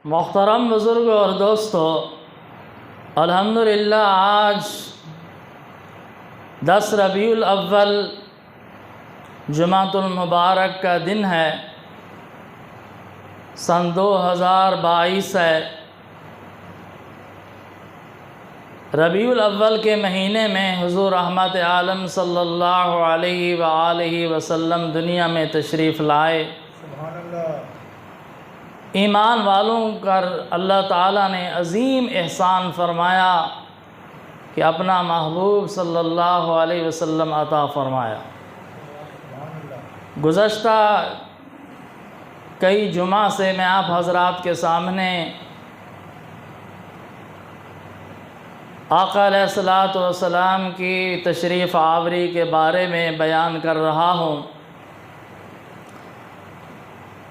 محترم بزرگوں اور دوستو، الحمدللہ آج 10 ربیع الاول جمعۃ المبارک کا دن ہے۔ سن 2022 ہے۔ ربیع الاول کے مہینے میں حضور رحمت عالم صلی اللہ علیہ وآلہ وسلم دنیا میں تشریف لائے۔ سبحان اللہ۔ ایمان والوں پر اللہ تعالیٰ نے عظیم احسان فرمایا کہ اپنا محبوب صلی اللہ علیہ وسلم عطا فرمایا۔ گزشتہ کئی جمعہ سے میں آپ حضرات کے سامنے آقا علیہ الصلوۃ والسلام کی تشریف آوری کے بارے میں بیان کر رہا ہوں۔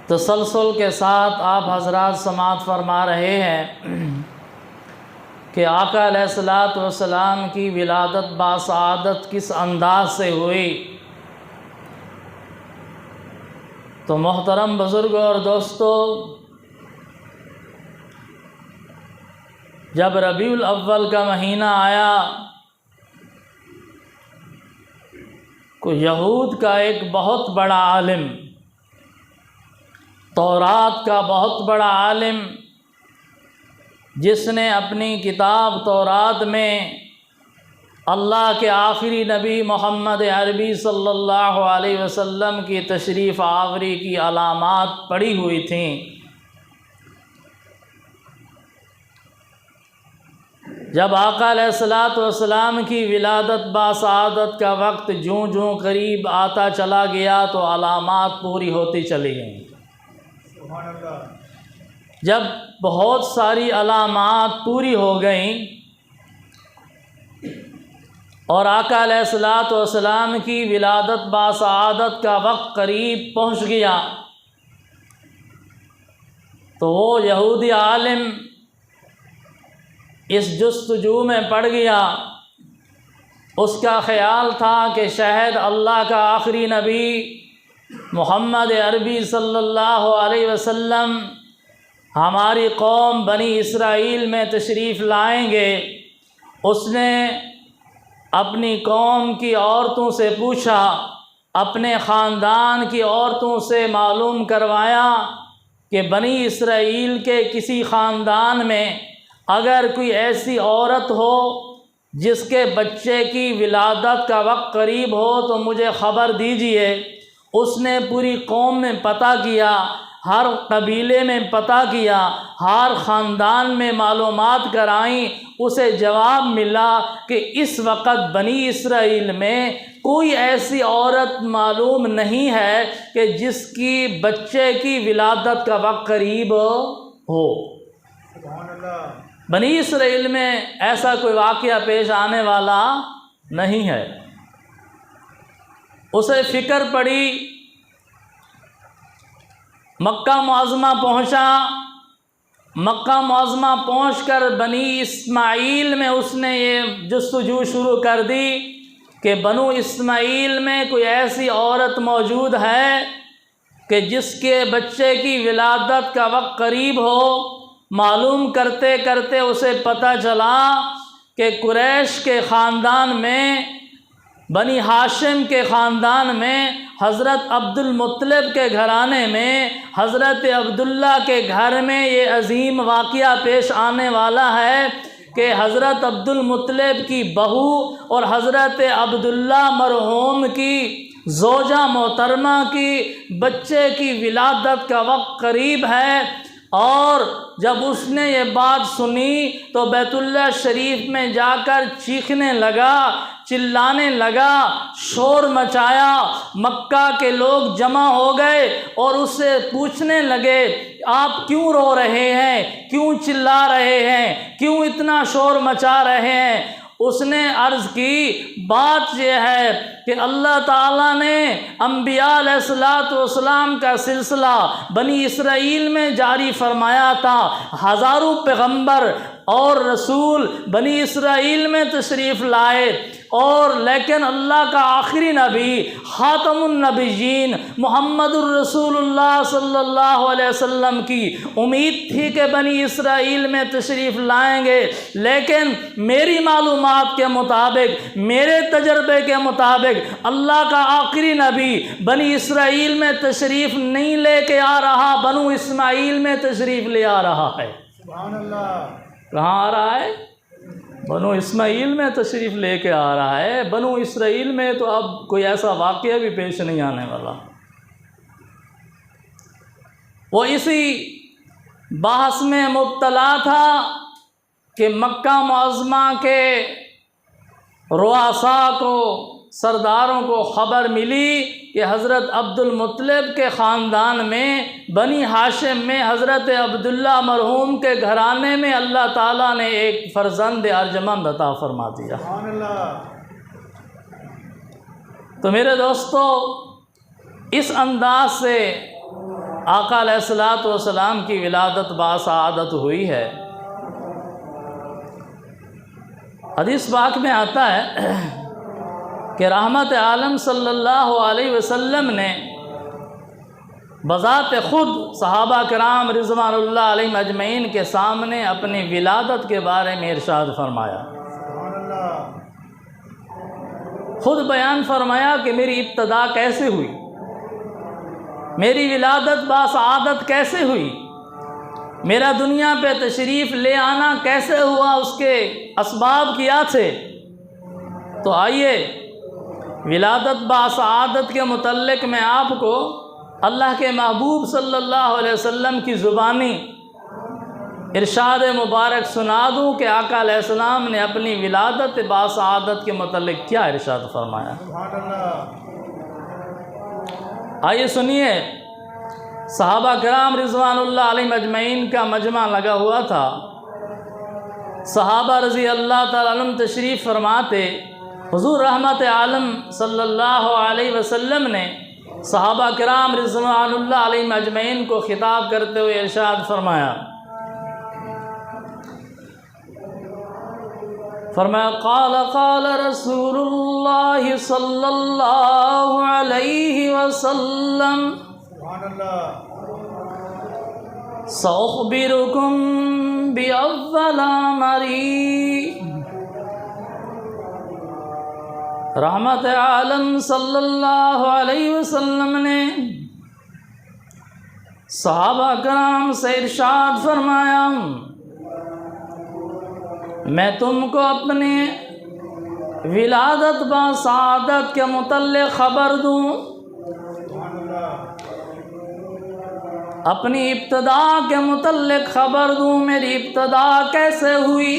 تسلسل کے ساتھ آپ حضرات سماعت فرما رہے ہیں کہ آقا علیہ الصلوۃ والسلام کی ولادت باسعادت کس انداز سے ہوئی۔ تو محترم بزرگوں اور دوستو، جب ربیع الاول کا مہینہ آیا کو یہود کا ایک بہت بڑا عالم، تورات کا بہت بڑا عالم، جس نے اپنی کتاب تورات میں اللہ کے آخری نبی محمد عربی صلی اللہ علیہ وسلم کی تشریف آوری کی علامات پڑھی ہوئی تھیں، جب آقا علیہ الصلوۃ والسلام کی ولادت باسعادت کا وقت جوں جوں قریب آتا چلا گیا تو علامات پوری ہوتی چلی گئیں۔ جب بہت ساری علامات پوری ہو گئیں اور آقا علیہ الصلوۃ والسلام کی ولادت باسعادت کا وقت قریب پہنچ گیا تو وہ یہودی عالم اس جستجو میں پڑ گیا۔ اس کا خیال تھا کہ شاید اللہ کا آخری نبی محمد عربی صلی اللہ علیہ وسلم ہماری قوم بنی اسرائیل میں تشریف لائیں گے۔ اس نے اپنی قوم کی عورتوں سے پوچھا، اپنے خاندان کی عورتوں سے معلوم کروایا کہ بنی اسرائیل کے کسی خاندان میں اگر کوئی ایسی عورت ہو جس کے بچے کی ولادت کا وقت قریب ہو تو مجھے خبر دیجیے۔ اس نے پوری قوم میں پتہ کیا، ہر قبیلے میں پتہ کیا، ہر خاندان میں معلومات کرائیں۔ اسے جواب ملا کہ اس وقت بنی اسرائیل میں کوئی ایسی عورت معلوم نہیں ہے کہ جس کی بچے کی ولادت کا وقت قریب ہو۔ سبحان اللہ۔ بنی اسرائیل میں ایسا کوئی واقعہ پیش آنے والا نہیں ہے۔ اسے فکر پڑی، مکہ معظمہ پہنچا۔ مکہ معظمہ پہنچ کر بنی اسماعیل میں اس نے یہ جستجو شروع کر دی کہ بنو اسماعیل میں کوئی ایسی عورت موجود ہے کہ جس کے بچے کی ولادت کا وقت قریب ہو۔ معلوم کرتے کرتے اسے پتہ چلا کہ قریش کے خاندان میں، بنی ہاشم کے خاندان میں، حضرت عبد المطلب کے گھرانے میں، حضرت عبداللہ کے گھر میں یہ عظیم واقعہ پیش آنے والا ہے کہ حضرت عبد المطلب کی بہو اور حضرت عبداللہ مرحوم کی زوجہ محترمہ کی بچے کی ولادت کا وقت قریب ہے۔ اور جب اس نے یہ بات سنی تو بیت اللہ شریف میں جا کر چیخنے لگا، چلانے لگا، شور مچایا۔ مکہ کے لوگ جمع ہو گئے اور اس سے پوچھنے لگے، آپ کیوں رو رہے ہیں، کیوں چلا رہے ہیں، کیوں اتنا شور مچا رہے ہیں؟ اس نے عرض کی، بات یہ ہے کہ اللہ تعالیٰ نے انبیاء علیہ الصلوۃ والسلام کا سلسلہ بنی اسرائیل میں جاری فرمایا تھا۔ ہزاروں پیغمبر اور رسول بنی اسرائیل میں تشریف لائے، اور لیکن اللہ کا آخری نبی خاتم النبیین محمد الرسول اللہ صلی اللہ علیہ وسلم کی امید تھی کہ بنی اسرائیل میں تشریف لائیں گے، لیکن میری معلومات کے مطابق، میرے تجربے کے مطابق اللہ کا آخری نبی بنی اسرائیل میں تشریف نہیں لے کے آ رہا، بنو اسماعیل میں تشریف لے آ رہا ہے۔ سبحان اللہ۔ کہاں آ رہا ہے؟ بنو اسماعیل میں تشریف لے کے آ رہا ہے۔ بنو اسرائیل میں تو اب کوئی ایسا واقعہ بھی پیش نہیں آنے والا۔ وہ اسی بحث میں مبتلا تھا کہ مکہ معظمہ کے رؤساء کو، سرداروں کو خبر ملی کہ حضرت عبد المطلب کے خاندان میں، بنی ہاشم میں، حضرت عبداللہ مرحوم کے گھرانے میں اللہ تعالیٰ نے ایک فرزند ارجمند عطا فرما دیا۔ سبحان اللہ۔ تو میرے دوستو، اس انداز سے آقا علیہ الصلوۃ والسلام کی ولادت باسعادت ہوئی ہے۔ حدیث پاک میں آتا ہے کہ رحمت عالم صلی اللہ علیہ وسلم نے بذات خود صحابہ کرام رضوان اللہ علیہم اجمعین کے سامنے اپنی ولادت کے بارے میں ارشاد فرمایا۔ سبحان اللہ۔ خود بیان فرمایا کہ میری ابتدا کیسے ہوئی، میری ولادت باسعادت کیسے ہوئی، میرا دنیا پہ تشریف لے آنا کیسے ہوا، اس کے اسباب کیا تھے۔ تو آئیے ولادت باسعادت کے متعلق میں آپ کو اللہ کے محبوب صلی اللہ علیہ وسلم کی زبانی ارشاد مبارک سنا دوں کہ آقا علیہ السلام نے اپنی ولادت باسعادت کے متعلق کیا ارشاد فرمایا۔ سبحان اللہ۔ آئیے سنیے، صحابہ کرام رضوان اللہ علیہم اجمعین کا مجمع لگا ہوا تھا۔ صحابہ رضی اللہ تعالیٰ عنہم تشریف فرماتے، حضور رحمت عالم صلی اللہ علیہ وسلم نے صحابہ کرام رضوان اللہ علیہم اجمعین کو خطاب کرتے ہوئے ارشاد فرمایا، قال رسول اللہ صلی اللہ علیہ وسلم سبحان اللہ۔ سأخبركم بأول أمري۔ رحمت عالم صلی اللہ علیہ وسلم نے صحابہ کرام سے ارشاد فرمایا، میں تم کو اپنے ولادت باسعادت کے متعلق خبر دوں، سبحان اللہ۔ اپنی ابتدا کے متعلق خبر دوں، میری ابتدا کیسے ہوئی،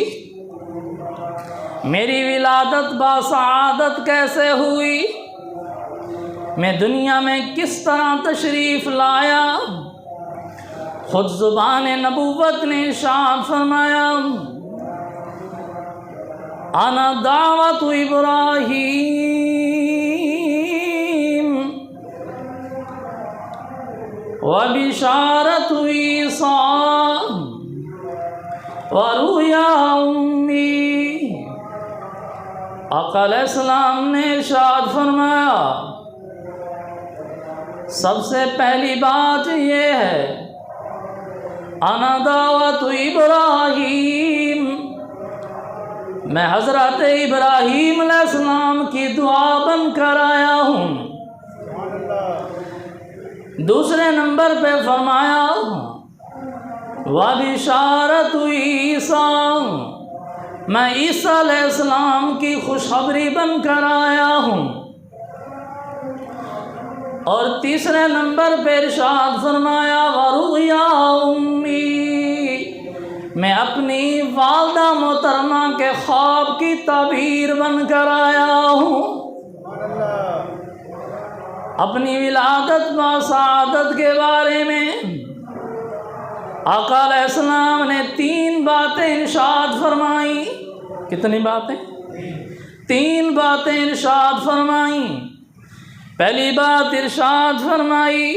میری ولادت باسعادت کیسے ہوئی، میں دنیا میں کس طرح تشریف لایا۔ خود زبان نبوت نے ارشاد فرمایا، انا دعوت ابراہیم وبشارت عیسیٰ ورؤیا امی۔ آقا علیہ السلام نے ارشاد فرمایا، سب سے پہلی بات یہ ہے، انا دعوت ابراہیم، میں حضرت ابراہیم علیہ السلام کی دعا بن کر آیا ہوں۔ سبحان اللہ۔ دوسرے نمبر پہ فرمایا، وبشارت عیسیٰ، میں عیسیٰ علیہ السلام کی خوشخبری بن کر آیا ہوں۔ اور تیسرے نمبر پہ ارشاد فرمایا، ورؤیا امی، میں اپنی والدہ محترمہ کے خواب کی تعبیر بن کر آیا ہوں۔ سبحان اللہ۔ اپنی ولادت باسعادت کے بارے میں آقا علیہ السلام نے 3 باتیں ارشاد فرمائیں۔ کتنی باتیں؟ 3 باتیں ارشاد فرمائیں۔ پہلی بات ارشاد فرمائی،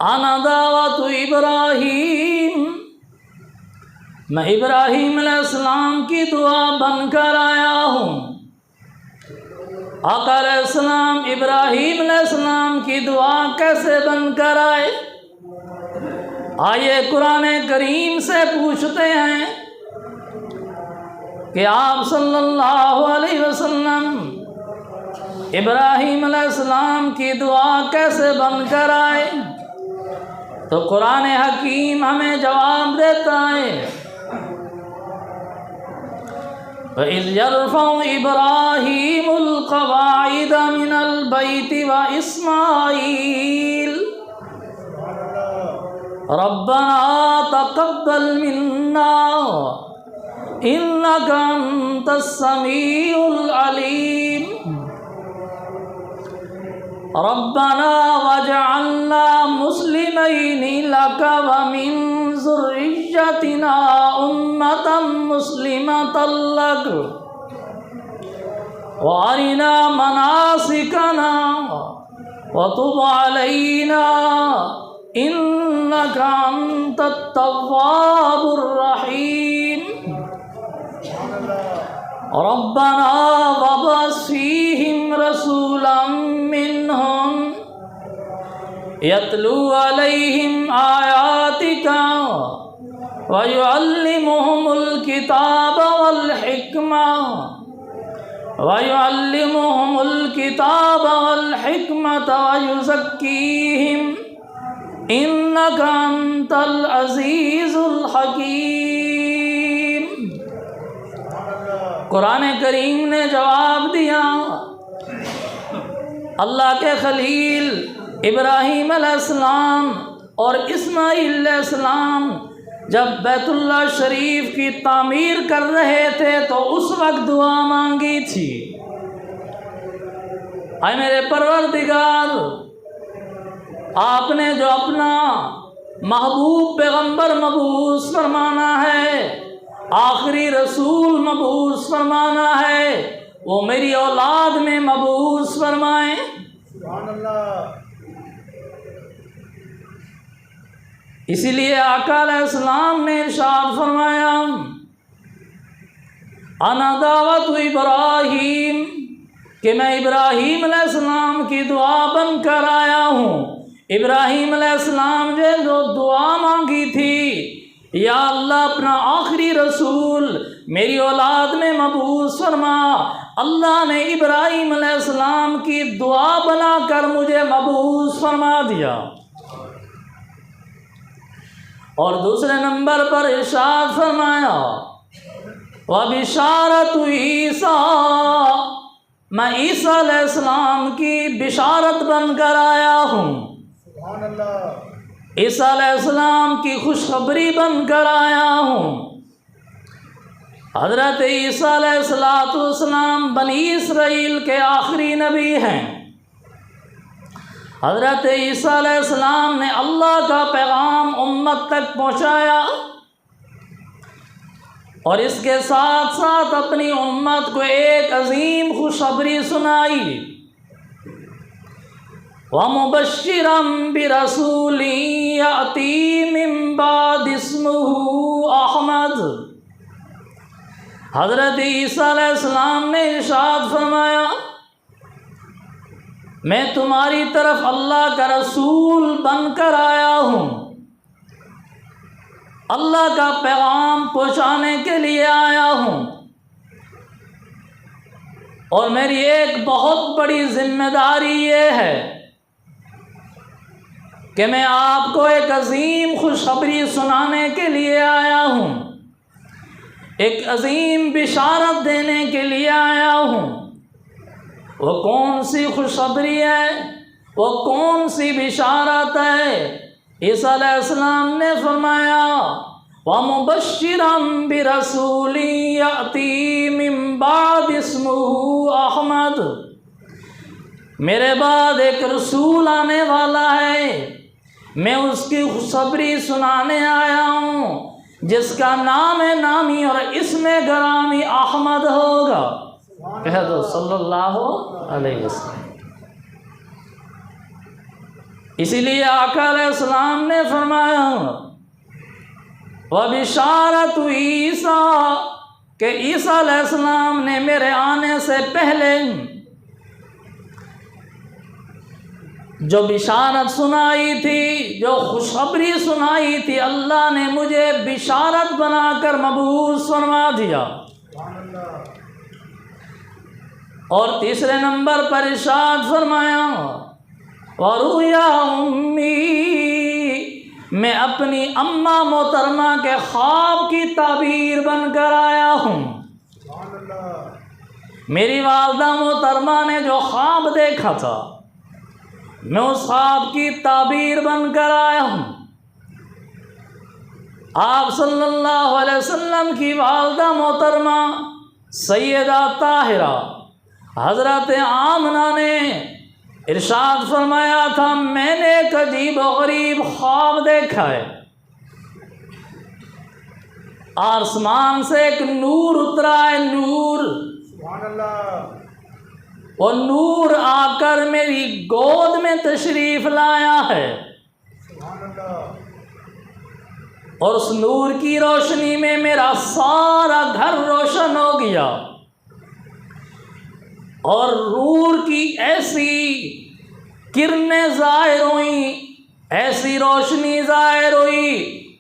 انا دعوت ابراہیم، میں ابراہیم علیہ السلام کی دعا بن کر آیا ہوں۔ آقا علیہ السلام ابراہیم علیہ السلام کی دعا کیسے بن کر آئے؟ آئیے قرآن کریم سے پوچھتے ہیں کہ آپ صلی اللہ علیہ وسلم ابراہیم علیہ السلام کی دعا کیسے بن کر آئے؟ تو قرآن حکیم ہمیں جواب دیتا ہے، وَإِذْ يَرْفَعُ إِبْرَاهِيمُ الْقَوَاعِدَ مِنَ الْبَيْتِ وَإِسْمَاعِيلُ رَبَّنَا تَقَبَّلْ مِنَّا إِنَّكَ أَنْتَ السَّمِيعُ الْعَلِيمُ رَبَّنَا وَاجْعَلْنَا مُسْلِمَيْنِ لَكَ وَمِنْ ذُرِّيَّتِنَا أُمَّةً مُسْلِمَةً لَكَ وَأَرِنَا مَنَاسِكَنَا وَتُبْ عَلَيْنَا إِنَّكَ أَنْتَ التَّوَّابُ الرَّحِيمُ رَبَّنَا وَابْعَثْ فِيهِمْ رَسُولًا مِّنْهُمْ يَتْلُو عَلَيْهِمْ آيَاتِكَ وَيُعَلِّمُهُمُ الْكِتَابَ وَالْحِكْمَةَ وَيُزَكِّيهِمْ إِنَّكَ أَنْتَ الْعَزِيزُ الْحَكِيمُ۔ قرآن کریم نے جواب دیا، اللہ کے خلیل ابراہیم علیہ السلام اور اسماعیل علیہ السلام جب بیت اللہ شریف کی تعمیر کر رہے تھے تو اس وقت دعا مانگی تھی، اے میرے پروردگار، آپ نے جو اپنا محبوب پیغمبر مبعوث فرمانا ہے، آخری رسول مبعوث فرمانا ہے، وہ میری اولاد میں مبعوث فرمائیں۔ سبحان اللہ۔ اسی لیے آقا علیہ السلام نے ارشاد فرمایا، انا دعوت ابراہیم، کہ میں ابراہیم علیہ السلام کی دعا بن کر آیا ہوں۔ ابراہیم علیہ السلام نے جو دعا مانگی تھی، یا اللہ اپنا آخری رسول میری اولاد میں مبعوث فرما، اللہ نے ابراہیم علیہ السلام کی دعا بنا کر مجھے مبعوث فرما دیا۔ اور دوسرے نمبر پر ارشاد فرمایا، وَبِشَارَةُ عِیسیٰ، میں عیسیٰ علیہ السلام کی بشارت بن کر آیا ہوں۔ سبحان اللہ۔ عیسیٰ علیہ السلام کی خوشخبری بن کر آیا ہوں۔ حضرت عیسیٰ علیہ السلام بنی اسرائیل کے آخری نبی ہیں۔ حضرت عیسیٰ علیہ السلام نے اللہ کا پیغام امت تک پہنچایا، اور اس کے ساتھ ساتھ اپنی امت کو ایک عظیم خوشخبری سنائی، وَمُبَشِّرًا بِرَسُولٍ يَأْتِي مِن بَعْدِ اسْمُهُ أَحْمَدُ۔ حضرت عیسیٰ علیہ السلام نے ارشاد فرمایا، میں تمہاری طرف اللہ کا رسول بن کر آیا ہوں، اللہ کا پیغام پہنچانے کے لیے آیا ہوں، اور میری ایک بہت بڑی ذمہ داری یہ ہے کہ میں آپ کو ایک عظیم خوشخبری سنانے کے لیے آیا ہوں، ایک عظیم بشارت دینے کے لیے آیا ہوں۔ وہ کون سی خوشخبری ہے، وہ کون سی بشارت ہے؟ عیسیٰ علیہ السلام نے فرمایا، وَمُبَشِّرًا بِرَسُولٍ يَأْتِي مِن بَعْدِ اسْمُهُ أَحْمَدُ، میرے بعد ایک رسول آنے والا ہے، میں اس کی خوشخبری سنانے آیا ہوں، جس کا نام نامی اور اسم گرامی احمد ہوگا۔ کہہ دو صلی اللہ علیہ وسلم۔ اسی لیے آقا علیہ السلام نے فرمایا، وبشارت عیسیٰ کہ عیسیٰ علیہ السلام نے میرے آنے سے پہلے جو بشارت سنائی تھی، جو خوشخبری سنائی تھی، اللہ نے مجھے بشارت بنا کر مبعوث فرما دیا۔ سبحان اللہ۔ اور تیسرے نمبر پر ارشاد فرمایا وَرُؤْيَا أُمِّي، میں اپنی اماں محترمہ کے خواب کی تعبیر بن کر آیا ہوں۔ سبحان اللہ۔ میری والدہ محترمہ نے جو خواب دیکھا تھا، میں اس خواب کی تعبیر بن کر آیا ہوں۔ آپ صلی اللہ علیہ وسلم کی والدہ محترمہ سیدہ طاہرہ حضرت آمنہ نے ارشاد فرمایا تھا، میں نے ایک عجیب و غریب خواب دیکھا ہے، آسمان سے ایک نور اترا ہے، نور، سبحان اللہ۔ وہ نور آ کر میری گود میں تشریف لایا ہے، سبحان اللہ۔ اور اس نور کی روشنی میں میرا سارا گھر روشن ہو گیا، اور نور کی ایسی کرنیں ظاہر ہوئیں، ایسی روشنی ظاہر ہوئی،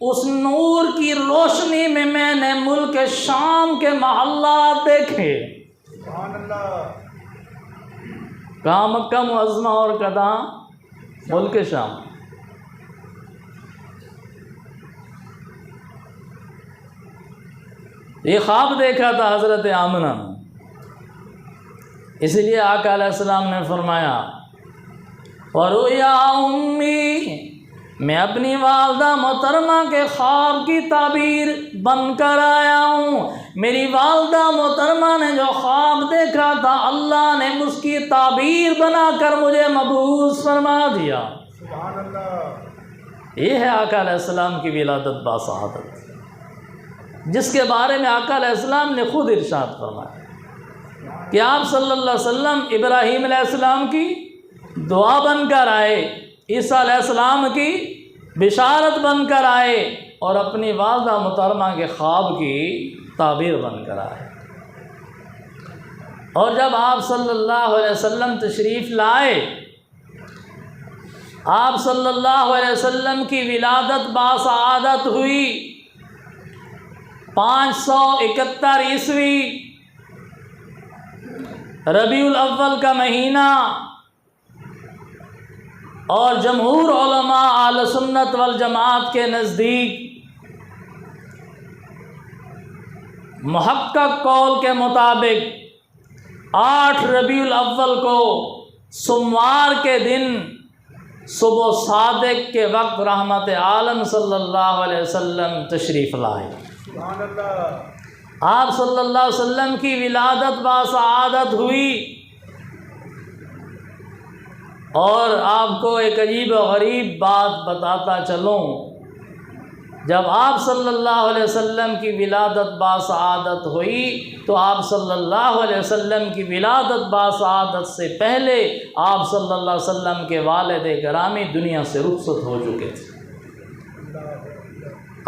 اس نور کی روشنی میں نے ملک شام کے محلات دیکھے۔ سبحان اللہ۔ کہاں؟ مکہ معظمہ اور کہاں؟ ملک شام۔ یہ خواب دیکھا تھا حضرت آمنہ نے، اس لیے آقا علیہ السلام نے فرمایا وَرُؤْيَا أُمِّي، میں اپنی والدہ محترمہ کے خواب کی تعبیر بن کر آیا ہوں۔ میری والدہ محترمہ نے جو خواب دیکھا تھا، اللہ نے اس کی تعبیر بنا کر مجھے مبعوث فرما دیا۔ سبحان اللہ۔ یہ ہے آقا علیہ السلام کی ولادت باسعادت، جس کے بارے میں آقا علیہ السلام نے خود ارشاد فرمایا کہ آپ صلی اللہ علیہ وسلم ابراہیم علیہ السلام کی دعا بن کر آئے، عیسیٰ علیہ السلام کی بشارت بن کر آئے، اور اپنی والدہ محترمہ کے خواب کی تعبیر بن کر آئے۔ اور جب آپ صلی اللہ علیہ وسلم تشریف لائے، آپ صلی اللہ علیہ وسلم کی ولادت باسعادت ہوئی 571 عیسوی ربیع الاول کا مہینہ، اور جمہور علماء اہل سنت والجماعت کے نزدیک محقق قول کے مطابق 8 ربیع الاول کو سوموار کے دن صبح صادق کے وقت رحمت عالم صلی اللہ علیہ وسلم تشریف لائے۔ سبحان اللہ۔ آپ صلی اللہ علیہ وسلم کی ولادت باسعادت ہوئی، اور آپ کو ایک عجیب و غریب بات بتاتا چلوں، جب آپ صلی اللہ علیہ وسلم کی ولادت باسعادت ہوئی تو آپ صلی اللہ علیہ وسلم کی ولادت باسعادت سے پہلے آپ صلی اللہ علیہ وسلم کے والد گرامی دنیا سے رخصت ہو چکے تھے۔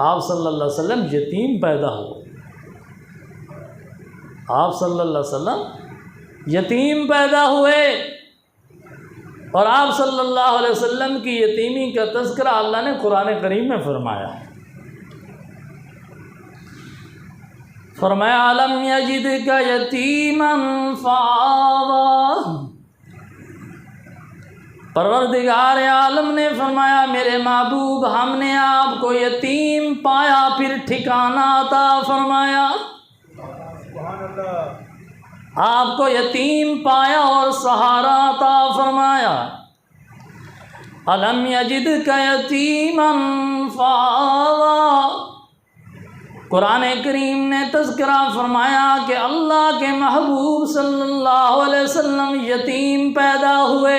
آپ صلی اللہ علیہ وسلم یتیم پیدا ہوئے، آپ صلی اللہ علیہ وسلم یتیم پیدا ہوئے، اور آپ صلی اللہ علیہ وسلم کی یتیمی کا تذکرہ اللہ نے قرآن کریم میں فرمایا۔ فرمایا الم یجدک یتیما فآویٰ، پروردگار عالم نے فرمایا میرے محبوب، ہم نے آپ کو یتیم پایا پھر ٹھکانہ عطا فرمایا۔ سبحان اللہ۔ آپ کو یتیم پایا اور سہارا عطا فرمایا۔ الم یجدک یتیما فآویٰ، قرآن کریم نے تذکرہ فرمایا کہ اللہ کے محبوب صلی اللہ علیہ وسلم یتیم پیدا ہوئے۔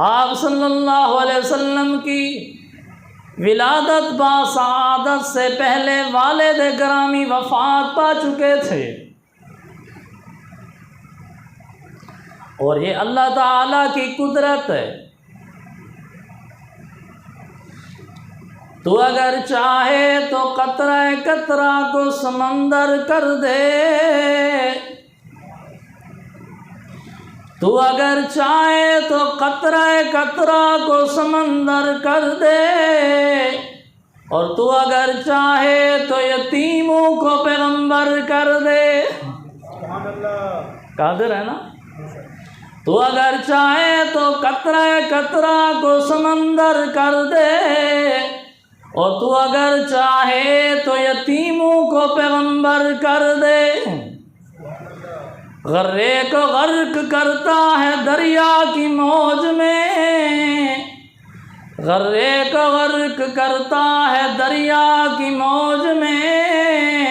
آپ صلی اللہ علیہ وسلم کی ولادت باسعادت سے پہلے والد گرامی وفات پا چکے تھے، اور یہ اللہ تعالیٰ کی قدرت ہے تو اگر چاہے تو قطرہ قطرہ کو سمندر کر دے، تو اگر چاہے تو قطرہ قطرہ کو سمندر کر دے، اور تو اگر چاہے تو یتیموں کو پیغمبر کر دے۔ سبحان اللہ، قادر ہے نا؟ تو اگر چاہے تو قطرہ قطرہ کو سمندر کر دے، اور تو اگر چاہے تو یتیموں کو پیغمبر کر دے۔ غرے کو غرق کرتا ہے دریا کی موج میں، غرے کو غرق کرتا ہے دریا کی موج میں،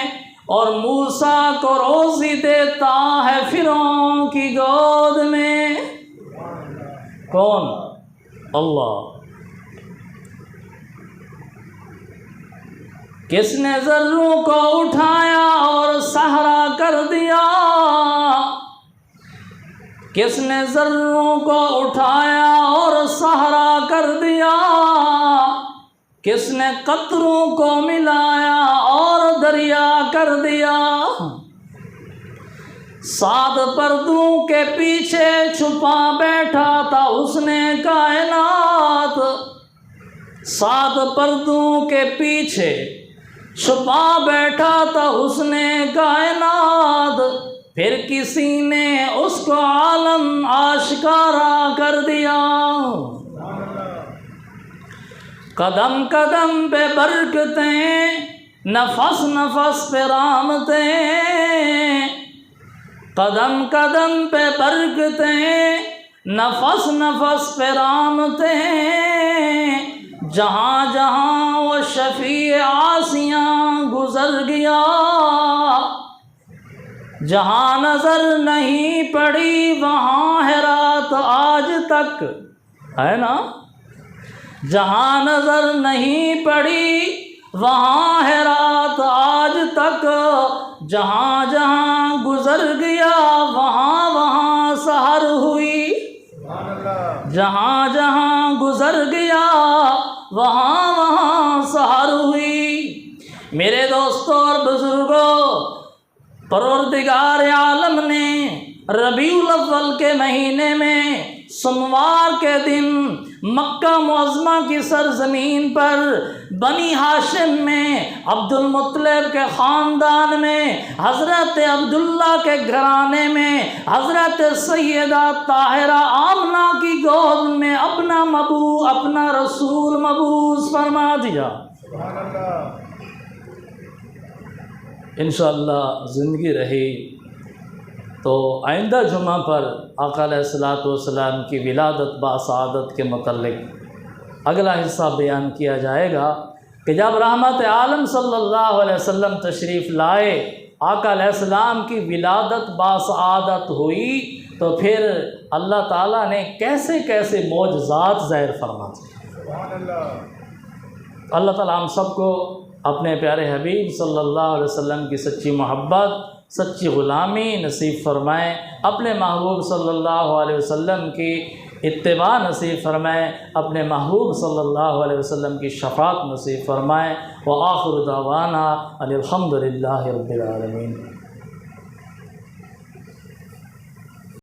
اور موسیٰ کو روزی دیتا ہے فرعون کی گود میں۔ کون؟ اللہ۔ کس نے ذروں کو اٹھایا اور صحرا کر دیا، کس نے ذروں کو اٹھایا اور صحرا کر دیا، کس نے قطروں کو ملایا اور دریا کر دیا۔ 7 پردوں کے پیچھے چھپا بیٹھا تھا اس نے کائنات، 7 پردوں کے پیچھے چھپا بیٹھا تھا اس نے کائنات، پھر کسی نے اس کو عالم آشکارا کر دیا۔ قدم قدم پہ برکتیں، نفس نفس پہ رحمتیں، قدم قدم پہ برکتیں، نفس نفس پہ رحمتیں، جہاں جہاں وہ شفیع عاصیاں گزر گیا، جہاں نظر نہیں پڑی وہاں ہے رات آج تک، ہے نا؟ جہاں نظر نہیں پڑی وہاں ہے رات آج تک، جہاں جہاں گزر گیا وہاں وہاں سحر ہوئی، جہاں جہاں گزر گیا وہاں وہاں سحر ہوئی۔ میرے دوستوں اور بزرگوں، پروردگار عالم نے ربیع الاول کے مہینے میں سوموار کے دن مکہ معظمہ کی سرزمین پر بنی ہاشم میں عبد المطلب کے خاندان میں حضرت عبداللہ کے گھرانے میں حضرت سیدہ طاہرہ آمنہ کی گود میں اپنا مبعوث اپنا رسول مبعوث فرما دیا۔ سبحان اللہ۔ انشاءاللہ زندگی رہی تو آئندہ جمعہ پر آقا علیہ الصلوۃ والسلام کی ولادت باسعادت کے متعلق اگلا حصہ بیان کیا جائے گا کہ جب رحمت عالم صلی اللہ علیہ وسلم تشریف لائے، آقا علیہ السلام کی ولادت باسعادت ہوئی، تو پھر اللہ تعالیٰ نے کیسے کیسے معجزات ظاہر فرما دیے۔ سبحان اللہ۔ اللہ تعالیٰ ہم سب کو اپنے پیارے حبیب صلی اللہ علیہ وسلم کی سچی محبت، سچی غلامی نصیب فرمائیں، اپنے محبوب صلی اللہ علیہ وسلم کی اتباع نصیب فرمائیں، اپنے محبوب صلی اللہ علیہ وسلم کی شفاعت نصیب فرمائیں۔ وآخر دعوانا ان الحمد للہ رب العالمین۔